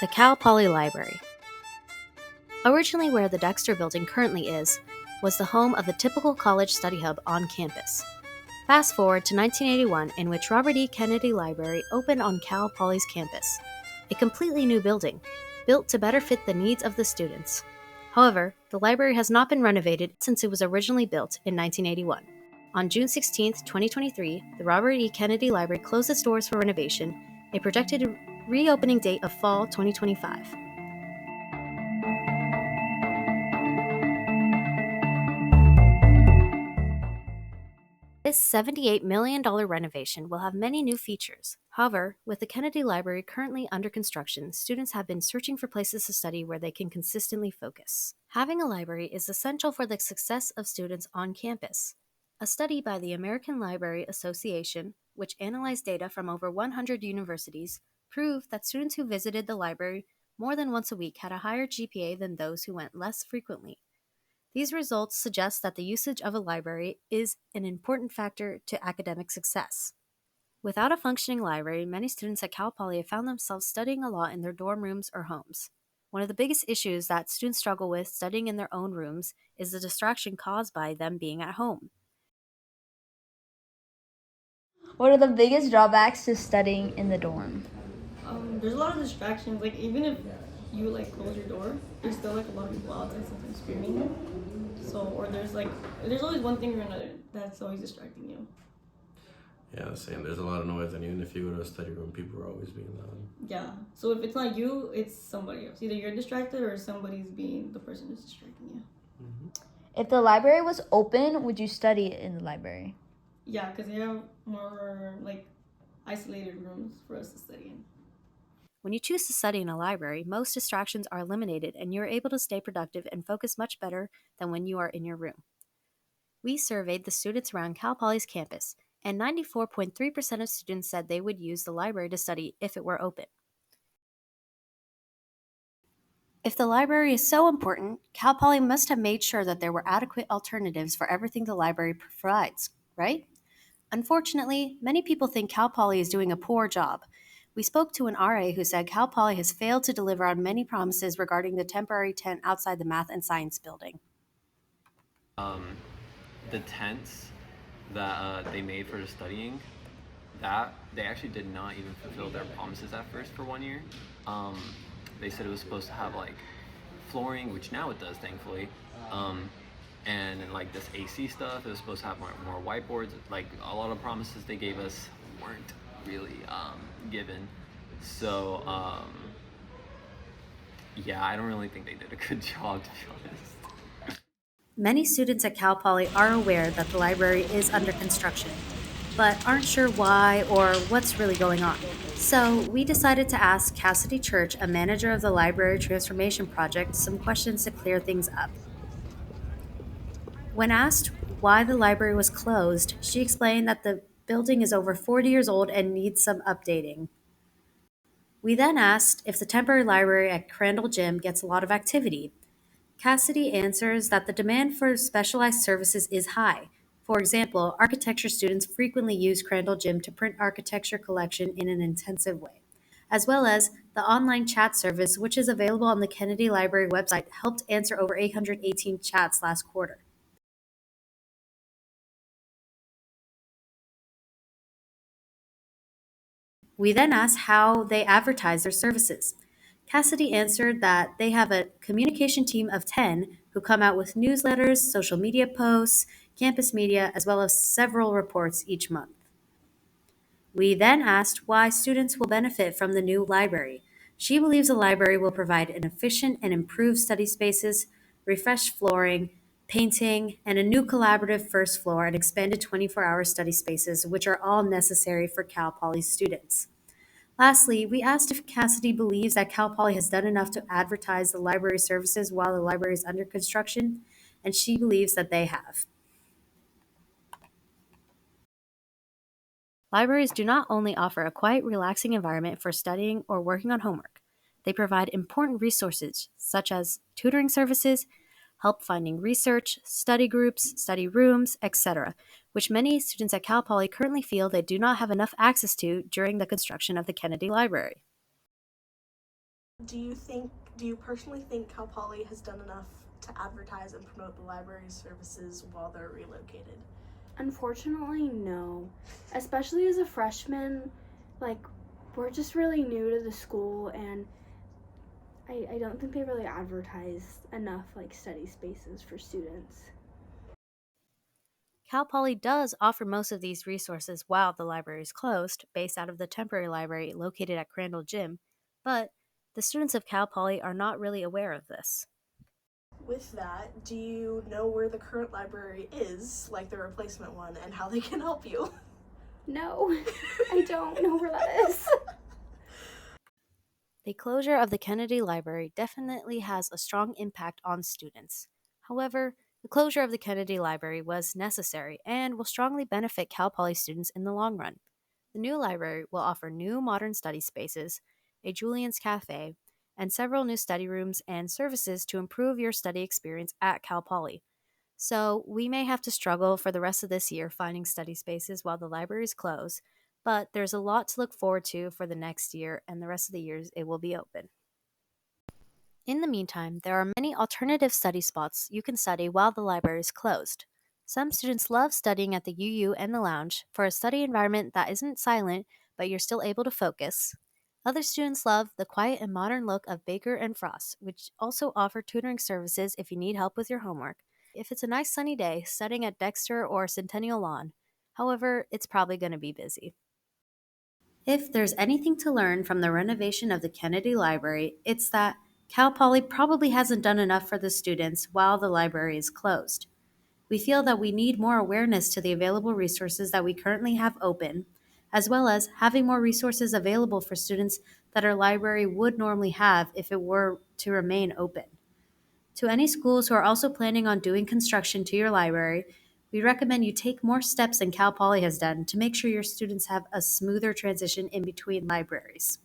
The CalPoly Library. Originally where the Dexter building currently is, was the home of the typical college study hub on campus. Fast forward to 1981, in which Robert E. Kennedy Library opened on Cal Poly's campus, a completely new building, built to better fit the needs of the students. However, the library has not been renovated since it was originally built in 1981. On June 16, 2023, the Robert E. Kennedy Library closed its doors for renovation, a projected reopening date of fall 2025. This $78 million renovation will have many new features. However, with the Kennedy Library currently under construction, students have been searching for places to study where they can consistently focus. Having a library is essential for the success of students on campus. A study by the American Library Association, which analyzed data from over 100 universities, proved that students who visited the library more than once a week had a higher GPA than those who went less frequently. These results suggest that the usage of a library is an important factor to academic success. Without a functioning library, many students at Cal Poly have found themselves studying a lot in their dorm rooms or homes. One of the biggest issues that students struggle with studying in their own rooms is the distraction caused by them being at home. What are the biggest drawbacks to studying in the dorm? There's a lot of distractions. Like even if you close your door, there's still a lot of people outside sometimes screaming. So or there's always one thing or another that's always distracting you. Yeah, the same. There's a lot of noise, and even if you go to a study room, people are always being loud. Yeah. So if it's not you, it's somebody else. Either you're distracted or somebody's being the person who's distracting you. If the library was open, would you study in the library? Yeah, because they have more isolated rooms for us to study in. When you choose to study in a library, most distractions are eliminated and you're able to stay productive and focus much better than when you are in your room. We surveyed the students around Cal Poly's campus, and 94.3% of students said they would use the library to study if it were open. If the library is so important, Cal Poly must have made sure that there were adequate alternatives for everything the library provides, right? Unfortunately, many people think Cal Poly is doing a poor job. We spoke to an RA who said Cal Poly has failed to deliver on many promises regarding the temporary tent outside the Math and Science building. The tents that they made for the studying, that they actually did not even fulfill their promises at first for 1 year. They said it was supposed to have flooring, which now it does, thankfully. And this AC stuff, it was supposed to have more whiteboards. A lot of promises they gave us weren't really given. So yeah, I don't really think they did a good job, to be honest. Many students at Cal Poly are aware that the library is under construction, but aren't sure why or what's really going on. So we decided to ask Cassidy Church, a manager of the Library Transformation Project, some questions to clear things up. When asked why the library was closed, she explained that the building is over 40 years old and needs some updating. We then asked if the temporary library at Crandall Gym gets a lot of activity. Cassidy answers that the demand for specialized services is high. For example, architecture students frequently use Crandall Gym to print architecture collection in an intensive way, as well as the online chat service, which is available on the Kennedy Library website, helped answer over 818 chats last quarter. We then asked how they advertise their services. Cassidy answered that they have a communication team of 10 who come out with newsletters, social media posts, campus media, as well as several reports each month. We then asked why students will benefit from the new library. She believes the library will provide an efficient and improved study spaces, refreshed flooring, painting, and a new collaborative first floor and expanded 24-hour study spaces, which are all necessary for Cal Poly students. Lastly, we asked if Cassidy believes that Cal Poly has done enough to advertise the library services while the library is under construction, and she believes that they have. Libraries do not only offer a quiet, relaxing environment for studying or working on homework, they provide important resources such as tutoring services, help finding research, study groups, study rooms, etc., which many students at Cal Poly currently feel they do not have enough access to during the construction of the Kennedy Library. Do you personally think CalPoly has done enough to advertise and promote the library's services while they're relocated? Unfortunately, no. Especially as a freshman, like, we're just really new to the school, and I don't think they really advertise enough, like, study spaces for students. Cal Poly does offer most of these resources while the library is closed, based out of the temporary library located at Crandall Gym, but the students of Cal Poly are not really aware of this. With that, do you know where the current library is, like the replacement one, and how they can help you? No, I don't know where that is. The closure of the Kennedy Library definitely has a strong impact on students. However, the closure of the Kennedy Library was necessary and will strongly benefit Cal Poly students in the long run. The new library will offer new modern study spaces, a Julian's Cafe, and several new study rooms and services to improve your study experience at Cal Poly. So, we may have to struggle for the rest of this year finding study spaces while the library is closed, but there's a lot to look forward to for the next year and the rest of the years it will be open. In the meantime, there are many alternative study spots you can study while the library is closed. Some students love studying at the UU and the lounge for a study environment that isn't silent, but you're still able to focus. Other students love the quiet and modern look of Baker and Frost, which also offer tutoring services if you need help with your homework. If it's a nice sunny day, studying at Dexter or Centennial Lawn. However, it's probably going to be busy. If there's anything to learn from the renovation of the Kennedy Library, it's that Cal Poly probably hasn't done enough for the students while the library is closed. We feel that we need more awareness to the available resources that we currently have open, as well as having more resources available for students that our library would normally have if it were to remain open. To any schools who are also planning on doing construction to your library, we recommend you take more steps than Cal Poly has done to make sure your students have a smoother transition in between libraries.